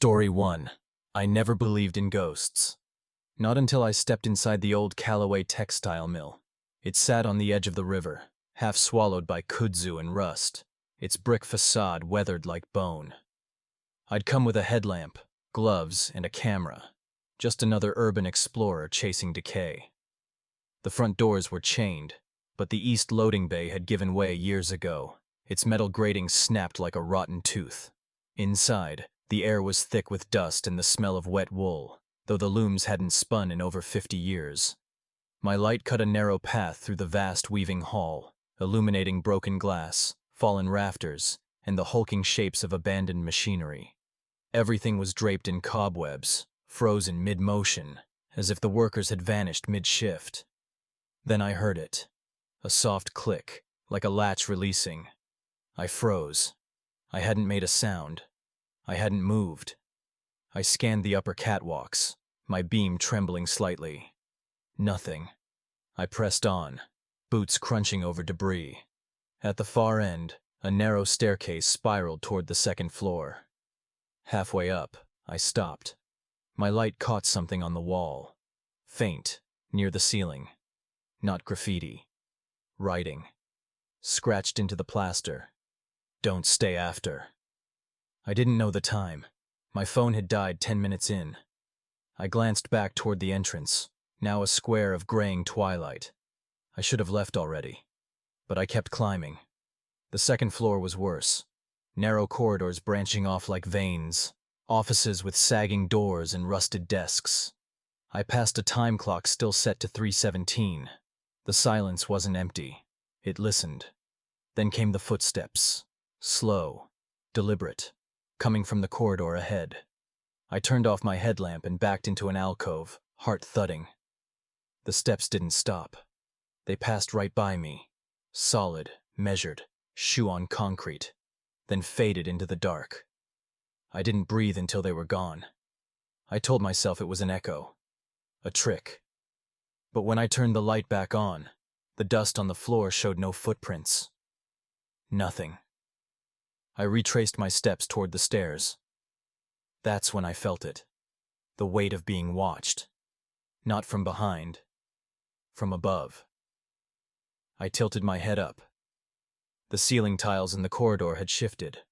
Story 1. I never believed in ghosts. Not until I stepped inside the old Callaway textile mill. It sat on the edge of the river, half swallowed by kudzu and rust, its brick facade weathered like bone. I'd come with a headlamp, gloves, and a camera, just another urban explorer chasing decay. The front doors were chained, but the east loading bay had given way years ago. Its metal grating snapped like a rotten tooth. Inside, the air was thick with dust and the smell of wet wool, though the looms hadn't spun in over 50 years. My light cut a narrow path through the vast weaving hall, illuminating broken glass, fallen rafters, and the hulking shapes of abandoned machinery. Everything was draped in cobwebs, frozen mid-motion, as if the workers had vanished mid-shift. Then I heard it. A soft click, like a latch releasing. I froze. I hadn't made a sound. I hadn't moved. I scanned the upper catwalks, my beam trembling slightly. Nothing. I pressed on, boots crunching over debris. At the far end, a narrow staircase spiraled toward the second floor. Halfway up, I stopped. My light caught something on the wall. Faint, near the ceiling. Not graffiti. Writing. Scratched into the plaster. Don't stay after. I didn't know the time. My phone had died 10 minutes in. I glanced back toward the entrance, now a square of graying twilight. I should have left already. But I kept climbing. The second floor was worse. Narrow corridors branching off like veins. Offices with sagging doors and rusted desks. I passed a time clock still set to 3:17. The silence wasn't empty. It listened. Then came the footsteps. Slow, deliberate, coming from the corridor ahead. I turned off my headlamp and backed into an alcove, heart thudding. The steps didn't stop. They passed right by me, solid, measured, shoe on concrete, then faded into the dark. I didn't breathe until they were gone. I told myself it was an echo, a trick. But when I turned the light back on, the dust on the floor showed no footprints. Nothing. I retraced my steps toward the stairs. That's when I felt it. The weight of being watched. Not from behind. From above. I tilted my head up. The ceiling tiles in the corridor had shifted.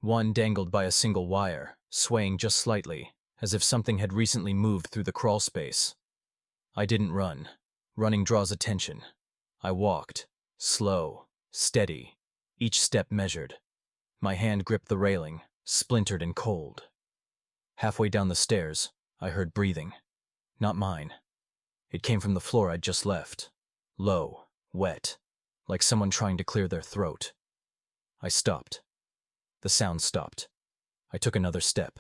One dangled by a single wire, swaying just slightly, as if something had recently moved through the crawl space. I didn't run. Running draws attention. I walked. Slow. Steady. Each step measured. My hand gripped the railing, splintered and cold. Halfway down the stairs, I heard breathing. Not mine. It came from the floor I'd just left. Low, wet, like someone trying to clear their throat. I stopped. The sound stopped. I took another step.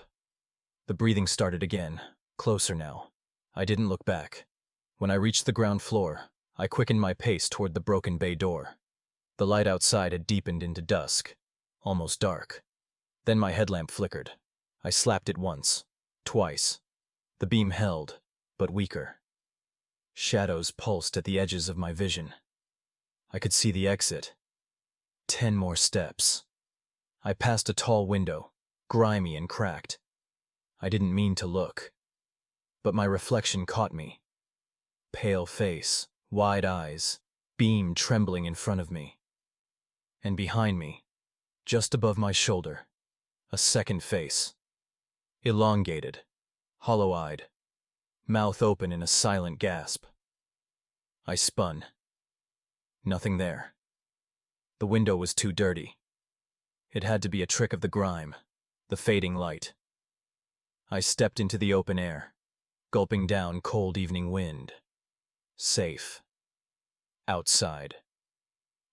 The breathing started again, closer now. I didn't look back. When I reached the ground floor, I quickened my pace toward the broken bay door. The light outside had deepened into dusk. Almost dark. Then my headlamp flickered. I slapped it once, twice. The beam held, but weaker. Shadows pulsed at the edges of my vision. I could see the exit. 10 more steps. I passed a tall window, grimy and cracked. I didn't mean to look. But my reflection caught me. Pale face, wide eyes, beam trembling in front of me. And behind me, just above my shoulder, a second face. Elongated, hollow-eyed, mouth open in a silent gasp. I spun. Nothing there. The window was too dirty. It had to be a trick of the grime, the fading light. I stepped into the open air, gulping down cold evening wind. Safe. Outside.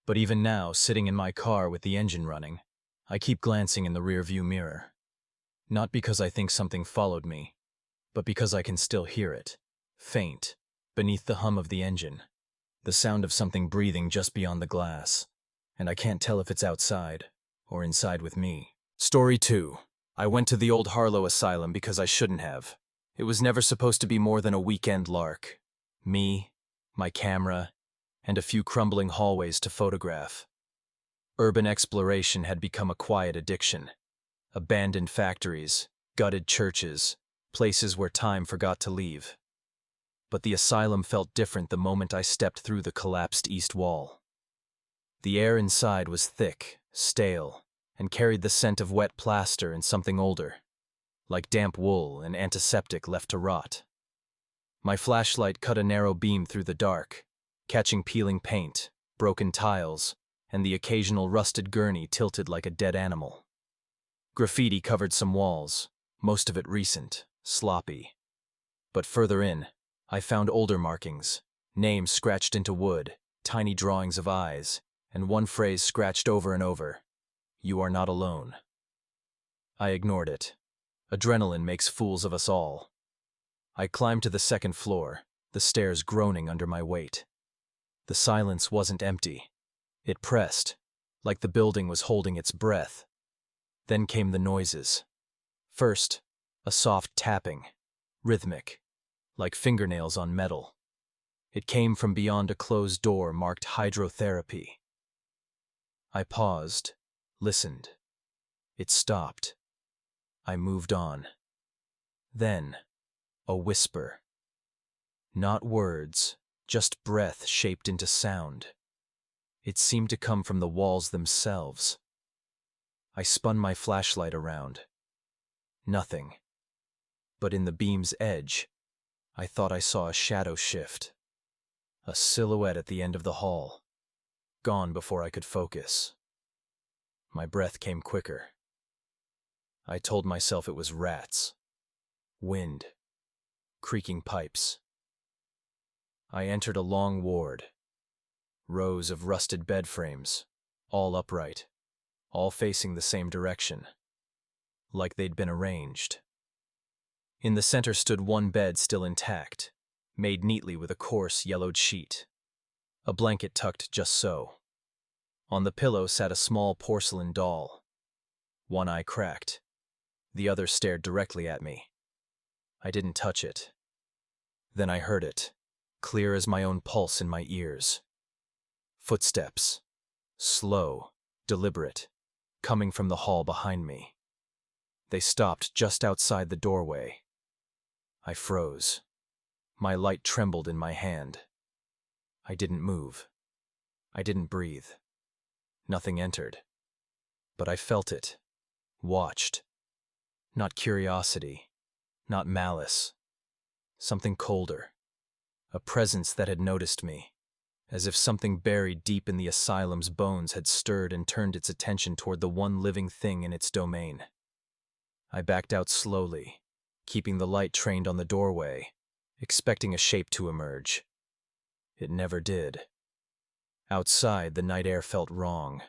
But even now, sitting in my car with the engine running, I keep glancing in the rearview mirror. Not because I think something followed me, but because I can still hear it, faint, beneath the hum of the engine, the sound of something breathing just beyond the glass, and I can't tell if it's outside or inside with me. Story 2. I went to the old Harlow Asylum because I shouldn't have. It was never supposed to be more than a weekend lark. Me, my camera, and a few crumbling hallways to photograph. Urban exploration had become a quiet addiction. Abandoned factories, Gutted churches, places where time forgot to leave. But the asylum felt different the moment I stepped through the collapsed east wall. The air inside was thick, stale, and carried the scent of wet plaster and something older, like damp wool and antiseptic left to rot. My flashlight cut a narrow beam through the dark, catching peeling paint, broken tiles, and the occasional rusted gurney tilted like a dead animal. Graffiti covered some walls, most of it recent, sloppy. But further in, I found older markings, names scratched into wood, tiny drawings of eyes, and one phrase scratched over and over: "You are not alone." I ignored it. Adrenaline makes fools of us all. I climbed to the second floor, the stairs groaning under my weight. The silence wasn't empty. It pressed, like the building was holding its breath. Then came the noises. First, a soft tapping, rhythmic, like fingernails on metal. It came from beyond a closed door marked hydrotherapy. I paused, listened. It stopped. I moved on. Then, a whisper. Not words, just breath shaped into sound. It seemed to come from the walls themselves. I spun my flashlight around. Nothing. But in the beam's edge, I thought I saw a shadow shift. A silhouette at the end of the hall, gone before I could focus. My breath came quicker. I told myself it was rats. Wind. Creaking pipes. I entered a long ward. Rows of rusted bed frames, all upright, all facing the same direction, like they'd been arranged. In the center stood one bed still intact, made neatly with a coarse yellowed sheet. A blanket tucked just so. On the pillow sat a small porcelain doll. One eye cracked. The other stared directly at me. I didn't touch it. Then I heard it, clear as my own pulse in my ears. Footsteps. Slow, deliberate, coming from the hall behind me. They stopped just outside the doorway. I froze. My light trembled in my hand. I didn't move. I didn't breathe. Nothing entered. But I felt it. Watched. Not curiosity. Not malice. Something colder. A presence that had noticed me. As if something buried deep in the asylum's bones had stirred and turned its attention toward the one living thing in its domain. I backed out slowly, keeping the light trained on the doorway, expecting a shape to emerge. It never did. Outside, the night air felt wrong.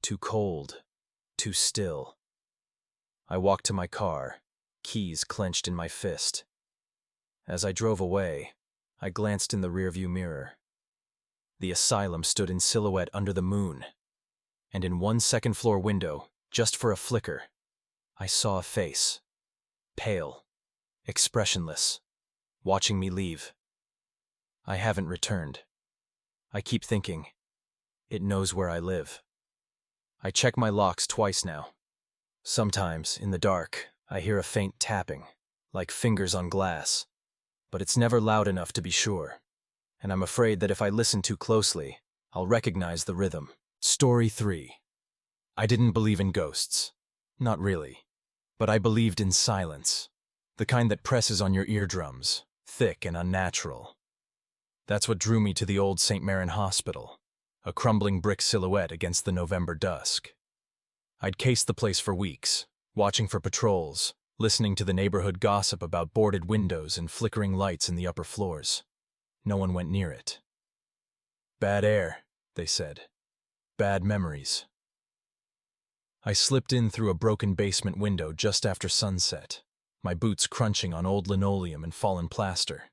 Too cold. Too still. I walked to my car, keys clenched in my fist. As I drove away, I glanced in the rearview mirror. The asylum stood in silhouette under the moon, and in one second-floor window, just for a flicker, I saw a face. Pale, expressionless, watching me leave. I haven't returned. I keep thinking, it knows where I live. I check my locks twice now. Sometimes, in the dark, I hear a faint tapping, like fingers on glass, but it's never loud enough to be sure, and I'm afraid that if I listen too closely, I'll recognize the rhythm. Story 3. I didn't believe in ghosts. Not really. But I believed in silence. The kind that presses on your eardrums, thick and unnatural. That's what drew me to the old St. Maron Hospital, a crumbling brick silhouette against the November dusk. I'd cased the place for weeks, watching for patrols, listening to the neighborhood gossip about boarded windows and flickering lights in the upper floors. No one went near it. Bad air, they said. Bad memories. I slipped in through a broken basement window just after sunset, my boots crunching on old linoleum and fallen plaster.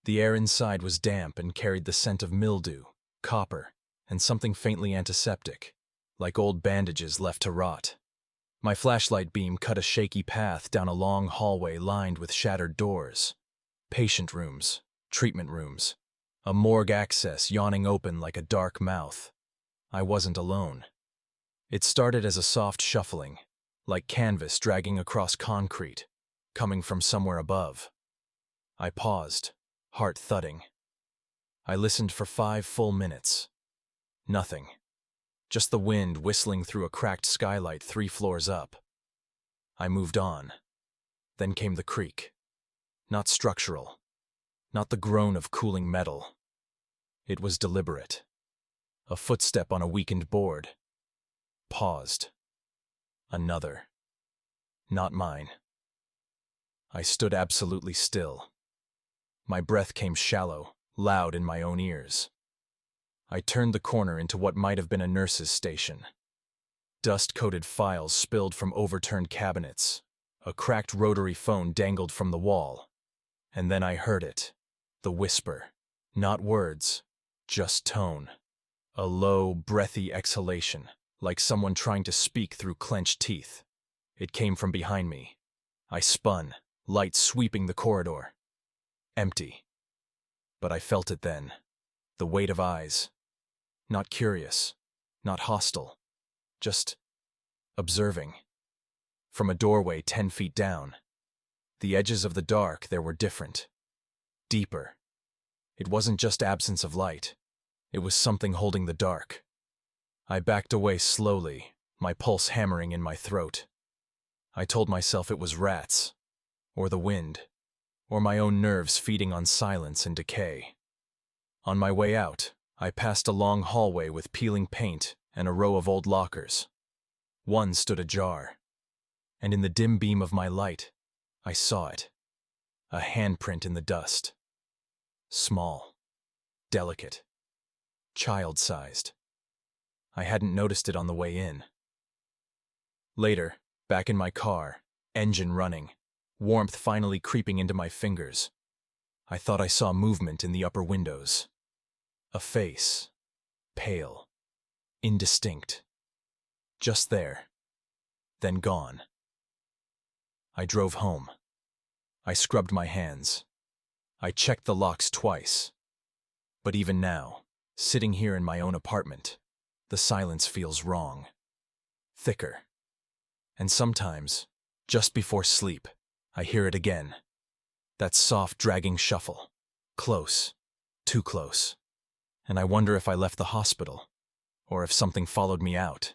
The air inside was damp and carried the scent of mildew, copper, and something faintly antiseptic, like old bandages left to rot. My flashlight beam cut a shaky path down a long hallway lined with shattered doors. Patient rooms, treatment rooms, a morgue access yawning open like a dark mouth. I wasn't alone. It started as a soft shuffling, like canvas dragging across concrete, coming from somewhere above. I paused, heart thudding. I listened for 5 full minutes. Nothing. Just the wind whistling through a cracked skylight 3 floors up. I moved on. Then came the creak. Not structural. Not the groan of cooling metal. It was deliberate. A footstep on a weakened board. Paused. Another. Not mine. I stood absolutely still. My breath came shallow, loud in my own ears. I turned the corner into what might have been a nurse's station. Dust-coated files spilled from overturned cabinets. A cracked rotary phone dangled from the wall. And then I heard it. The whisper. Not words, just tone. A low, breathy exhalation, like someone trying to speak through clenched teeth. It came from behind me. I spun, light sweeping the corridor. Empty. But I felt it then. The weight of eyes. Not curious, not hostile, just observing. From a doorway 10 feet down. The edges of the dark there were different. Deeper. It wasn't just absence of light. It was something holding the dark. I backed away slowly, my pulse hammering in my throat. I told myself it was rats, or the wind, or my own nerves feeding on silence and decay. On my way out, I passed a long hallway with peeling paint and a row of old lockers. One stood ajar, and in the dim beam of my light, I saw it. A handprint in the dust. Small, delicate, child-sized. I hadn't noticed it on the way in. Later, back in my car, engine running, warmth finally creeping into my fingers, I thought I saw movement in the upper windows. A face, pale, indistinct. Just there, then gone. I drove home. I scrubbed my hands. I checked the locks twice. But even now, sitting here in my own apartment, the silence feels wrong. Thicker. And sometimes, just before sleep, I hear it again. That soft, dragging shuffle. Close. Too close. And I wonder if I left the hospital, or if something followed me out.